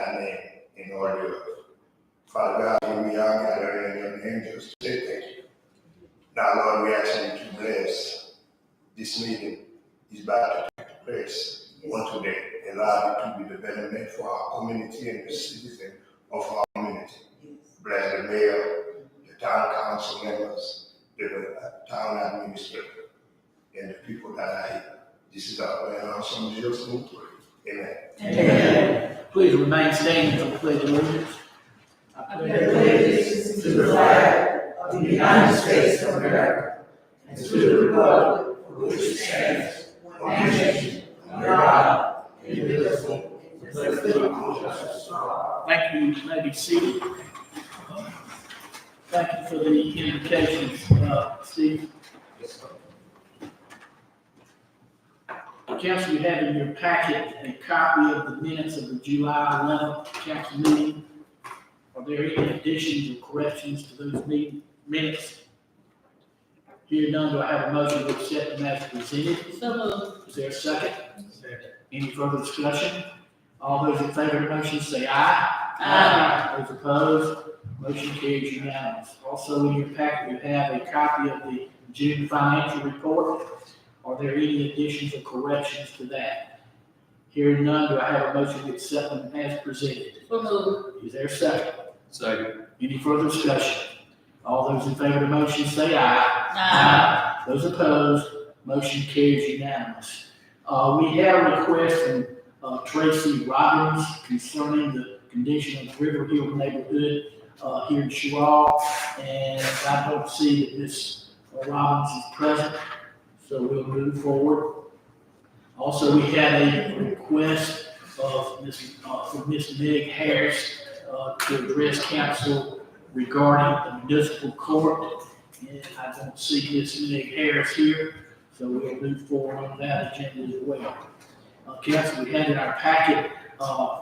thy name in order. Father God, when we are gathered in your name, just say thank you. Now, Lord, we ask you to bless this meeting is about to take place on today. Allow it to be the betterment for our community and the citizens of our community. Bless the mayor, the town council members, the town administrator, and the people that are here. This is our prayer and our son Jesus' name. Amen. Amen. Please remain standing for the pledge of allegiance. I pledge allegiance to the flag of the United States of America and to the republic for which it stands, one nation, under God, indivisible, with liberty and justice for all. Thank you. You may be seated. Thank you for the indications, Steve. Council, you have in your packet a copy of the minutes of the July 11th council meeting. Are there any additions or corrections to those minutes? Hearing none, do I have a motion to accept them as presented? So moved. Is there a second? Second. Any further discussion? All those in favor of the motion say aye. Aye. Those opposed, motion carries unanimous. Also in your packet, you have a copy of the June financial report. Are there any additions or corrections to that? Hearing none, do I have a motion to accept them as presented? So moved. Is there a second? Second. Any further discussion? All those in favor of the motion say aye. Aye. Those opposed, motion carries unanimous. We have a request from Tracy Robbins concerning the condition of the River Hill neighborhood here in Cheraw, and I don't see that Ms. Robbins is present, so we'll move forward. Also, we had a request of from Ms. Meg Harris to address council regarding the municipal court, and I don't see Ms. Meg Harris here, so we'll move forward on that agenda as well. Council, we had in our packet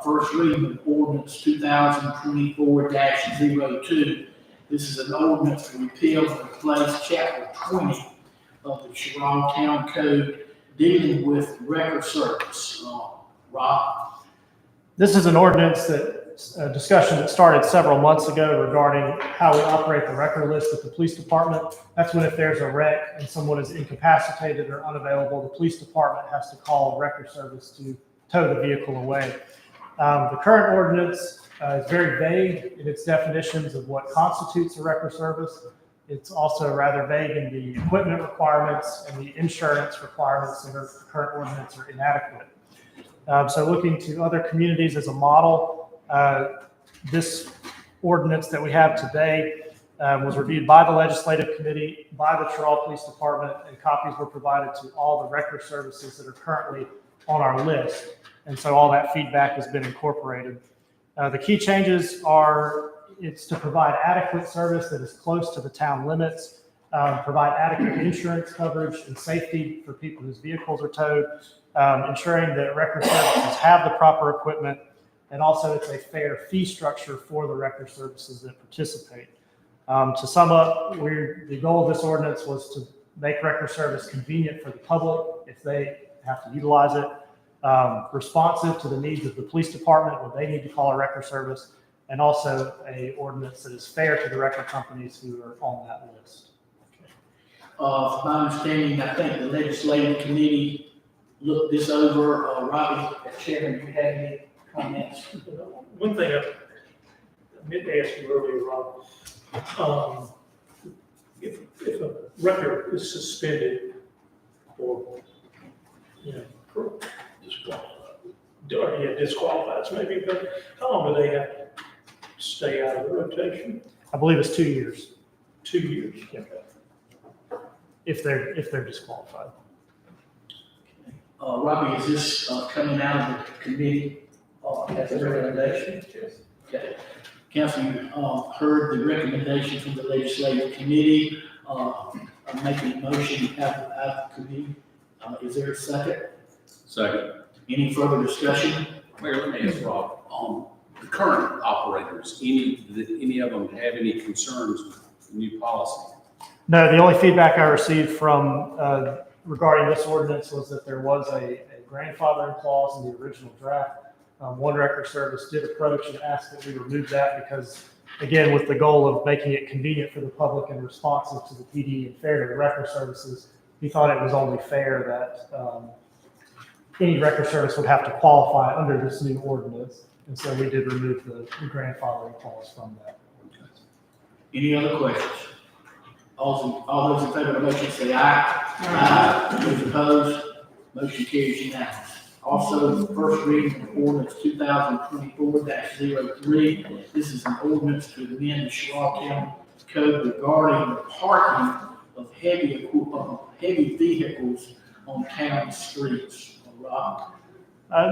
first reading of ordinance 2024-02. This is an ordinance to repeal and replace chapter 20 of the Cheraw Town Code dealing with record service. Rob? This is an ordinance a discussion that started several months ago regarding how we operate the record list at the police department. That's when if there's a wreck and someone is incapacitated or unavailable, the police department has to call record service to tow the vehicle away. The current ordinance is very vague in its definitions of what constitutes a record service. It's also rather vague in the equipment requirements and the insurance requirements in the current ordinance are inadequate. So looking to other communities as a model, this ordinance that we have today was reviewed by the legislative committee, by the Cheraw Police Department, and copies were provided to all the record services that are currently on our list. And so all that feedback has been incorporated. The key changes are it's to provide adequate service that is close to the town limits, provide adequate insurance coverage and safety for people whose vehicles are towed, ensuring that record services have the proper equipment, and also it's a fair fee structure for the record services that participate. To sum up, the goal of this ordinance was to make record service convenient for the public if they have to utilize it, responsive to the needs of the police department when they need to call a record service, and also a ordinance that is fair to the record companies who are on that list. From my understanding, I think the legislative committee looked this over. Robbie, as chairman, do you have any comments? One thing I meant to ask you earlier, Rob, if a record is suspended or, disqualified maybe, but how long do they have to stay out of the rotation? I believe it's 2 years 2 years. Okay. if they're disqualified. Robbie, is this coming out of the committee as a recommendation? Yes. Okay. Council, you heard the recommendation from the legislative committee. I'm making a motion out of the committee. Is there a second? Second. Any further discussion? Mayor, let me ask Rob, the current operators, any of them have any concerns with the new policy? No, the only feedback I received from regarding this ordinance was that there was a grandfathering clause in the original draft One record service did approach and ask that we remove that because, again, with the goal of making it convenient for the public and responsive to the PD and fair to the record services, he thought it was only fair that any record service would have to qualify under this new ordinance. And so we did remove the grandfathering clause from that. Any other questions? All those in favor of the motion say aye. Aye. Those opposed, motion carries unanimous. Also, the first reading of ordinance 2024-03. This is an ordinance to amend the Cheraw County Code regarding the parking of heavy vehicles on town streets. Rob?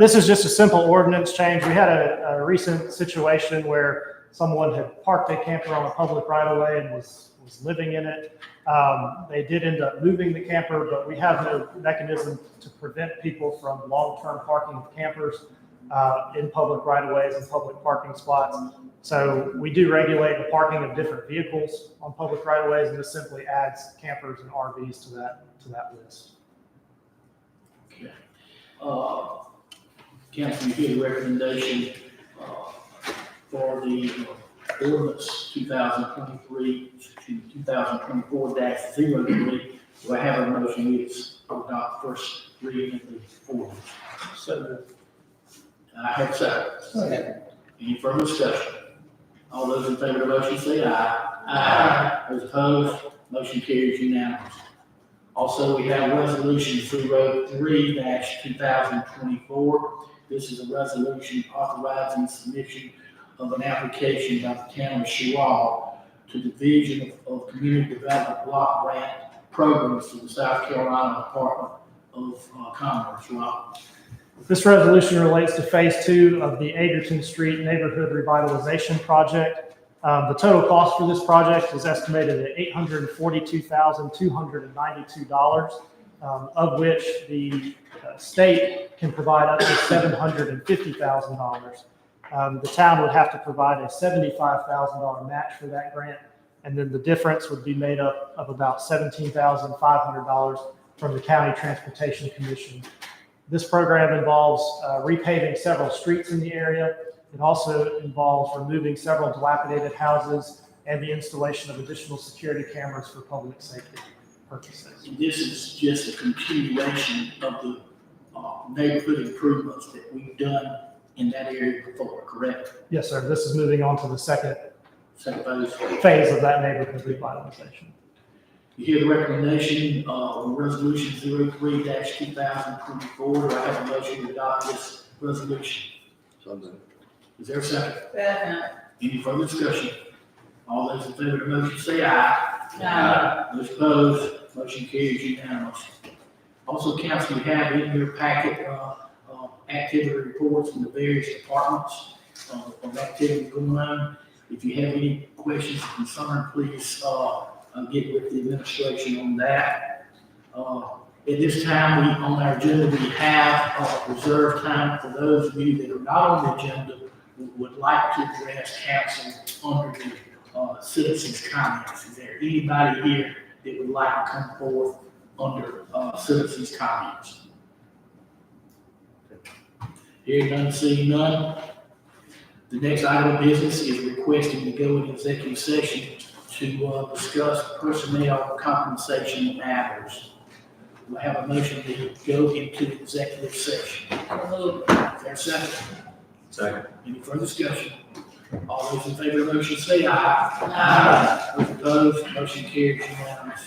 This is just a simple ordinance change. We had a recent situation where someone had parked a camper on a public right-of-way and was living in it. They did end up moving the camper, but we have no mechanism to prevent people from long-term parking of campers in public right-of-ways and public parking spots. So we do regulate the parking of different vehicles on public right-of-ways, and this simply adds campers and RVs to that list. Okay. Council, you hear the recommendation for the ordinance 2023 to 2024-03. Do I have a motion to adopt first reading of the ordinance? So, I have a second. Any further discussion? All those in favor of the motion say aye. Aye. Those opposed, motion carries unanimous. Also, we have resolution 03-2024. This is a resolution authorizing submission of an application by the town of Cheraw to the Division of Community Development Block Grant Programs for the South Carolina Department of Commerce. Rob? This resolution relates to phase 2 of the Egerton Street Neighborhood Revitalization Project. The total cost for this project is estimated at $842,292, of which the state can provide up to $750,000. The town would have to provide a $75,000 match for that grant, and then the difference would be made up of about $17,500 from the County Transportation Commission. This program involves repaving several streets in the area. It also involves removing several dilapidated houses and the installation of additional security cameras for public safety purposes. This is just a continuation of the neighborhood improvements that we've done in that area before, correct? Yes, sir. This is moving on to the second Phase. phase of that neighborhood revitalization. You hear the recommendation on resolution 03-2024. Do I have a motion to adopt this resolution? Is there a second? Second. Any further discussion? All those in favor of the motion say aye. Aye. Those opposed, motion carries unanimous. Also, council, you have in your packet activity reports from the various departments of activity going on. If you have any questions or concerns, please get with the administration on that. At this time, on our agenda, we have reserved time for those of you that are not on the agenda who would like to address council under the citizens' comments. Is there anybody here that would like to come forth under citizens' comments? Hearing none, seeing none. The next item of business is requesting to go into executive session to discuss personnel compensation matters. We have a motion to go into executive session. Is there a second? Second. Any further discussion? All those in favor of the motion say aye. Aye. Those opposed, motion carries unanimous.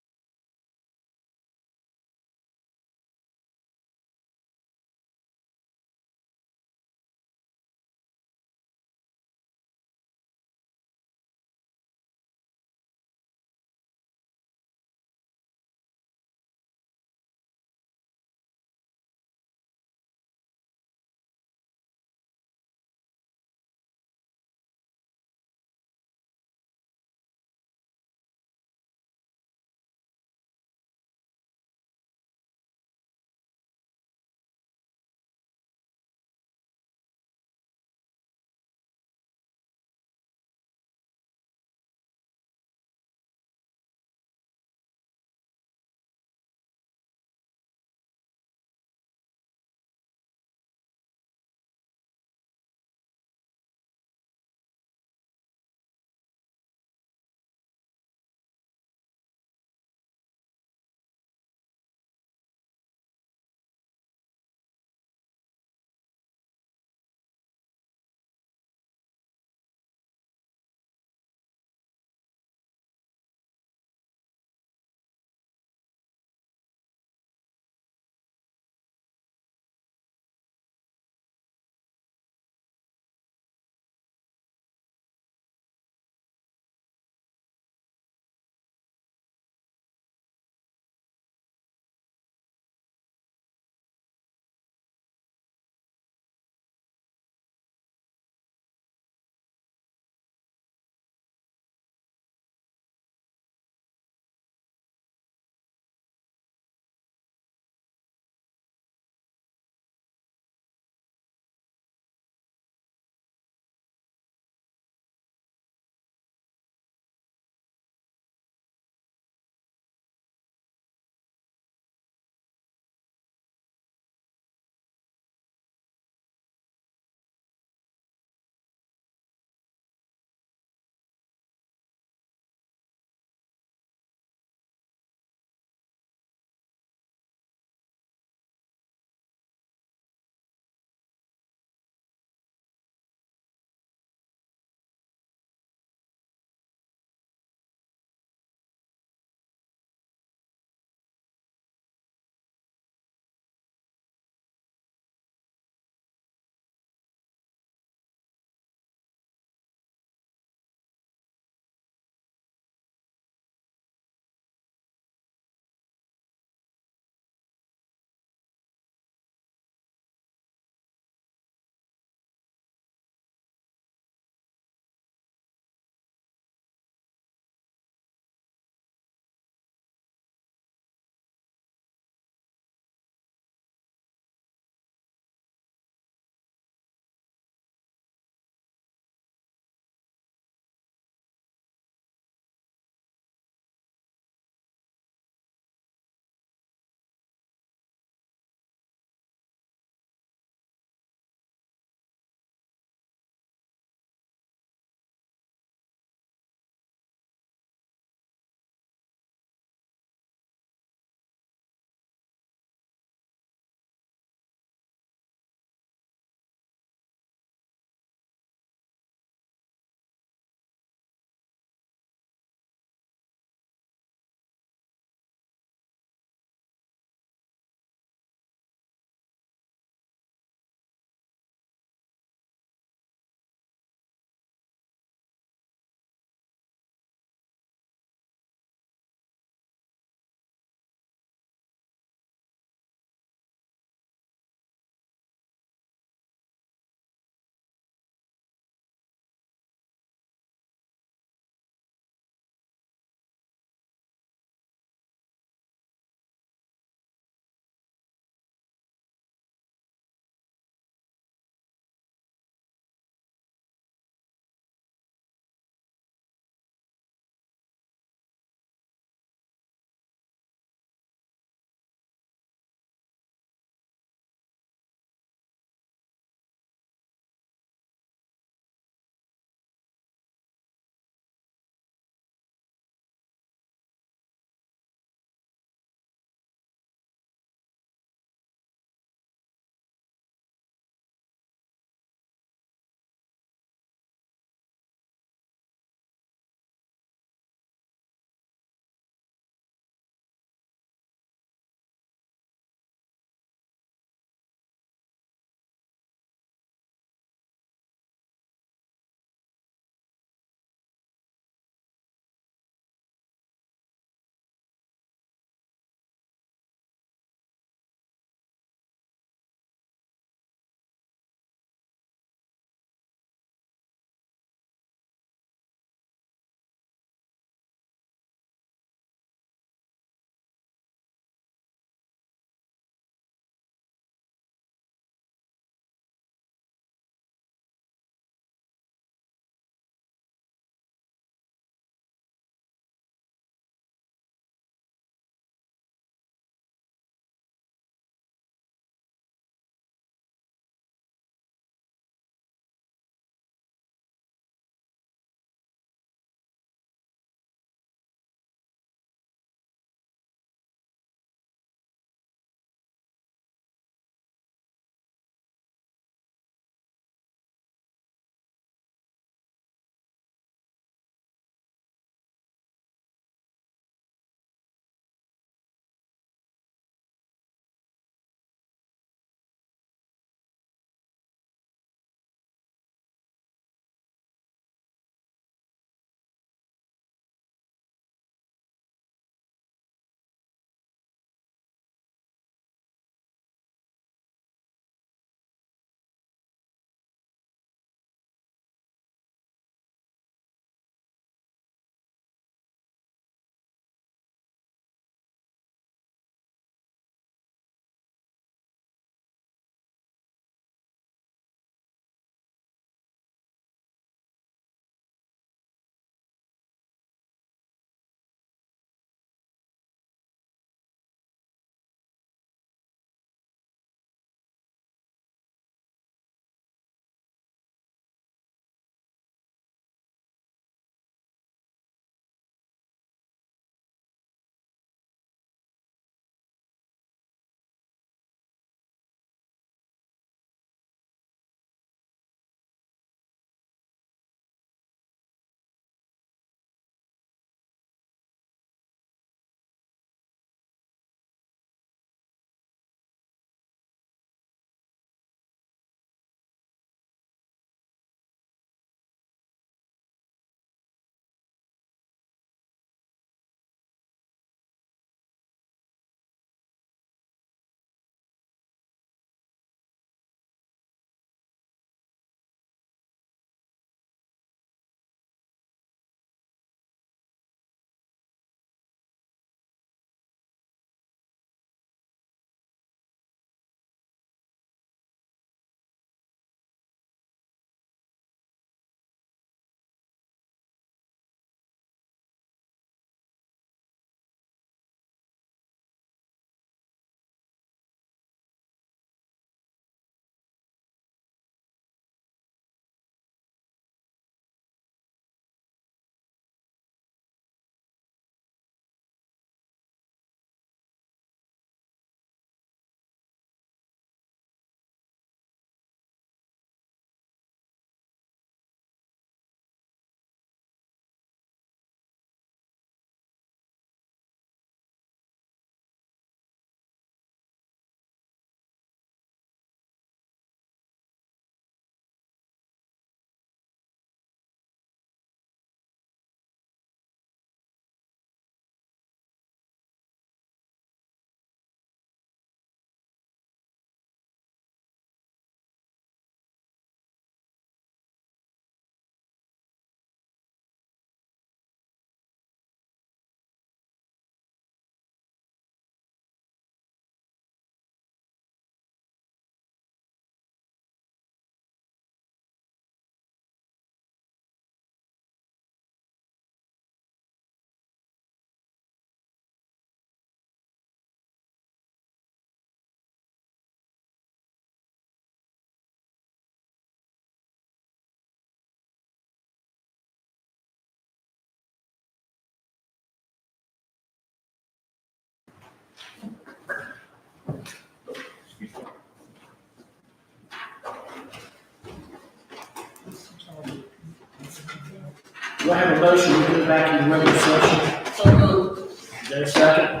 Do I have a motion to go back in regular session? So moved. Is there a second?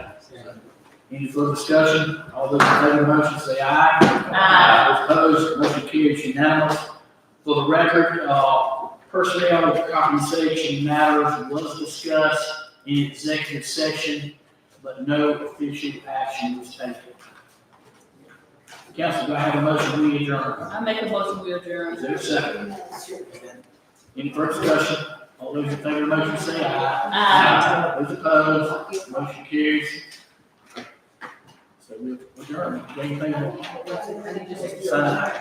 Any further discussion? All those in favor of the motion say aye. Aye. Those opposed, motion carries unanimous. For the record, personnel compensation matters was discussed in executive session, but no official action was taken. Council, do I have a motion we adjourn? I make a motion we adjourn. Is there a second? Any further discussion? All those in favor of the motion say aye. Aye. Those opposed, motion carries. So we adjourn. Anything more? I need to take- Sign.